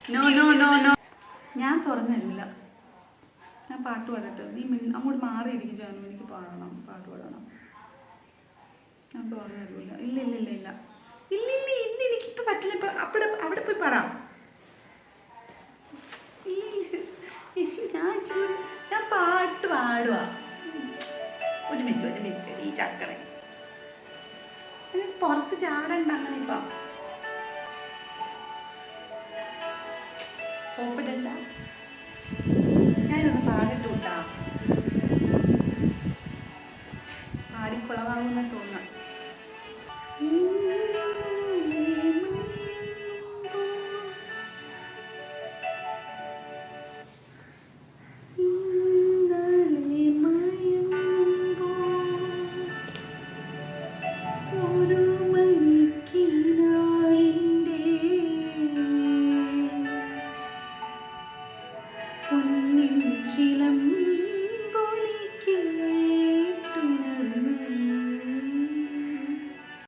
No no no no, ഞാൻ തുറന്നു തരില്ല. ഞാൻ പാട്ട് പാടട്ടെ? നീ അങ്ങോട്ട് മാറിയിരിക്കും ജാനു, എനിക്ക് പാടണം, പാട്ട് പാടണം. ഞാൻ തുറന്നു തരില്ല. ഇല്ല ഇല്ല ഇല്ല ഇല്ല ഇല്ല ഇല്ല ഇന്ന് എനിക്കിപ്പോൾ പറ്റില്ല. ഇപ്പം അവിടെ പോയി പറ. ഞാൻ പാട്ട് പാടുക. ഒരു മിനിറ്റ് ഈ ചക്കണേ പുറത്ത് ചാടണ്ട അങ്ങനെ. ഇപ്പം സോപ്പിടണ്ട. ഞാനിതൊന്ന് പാടിട്ട് വിട്ടാ പാടിക്കുളവാകുന്ന തോന്നാം. ചിലം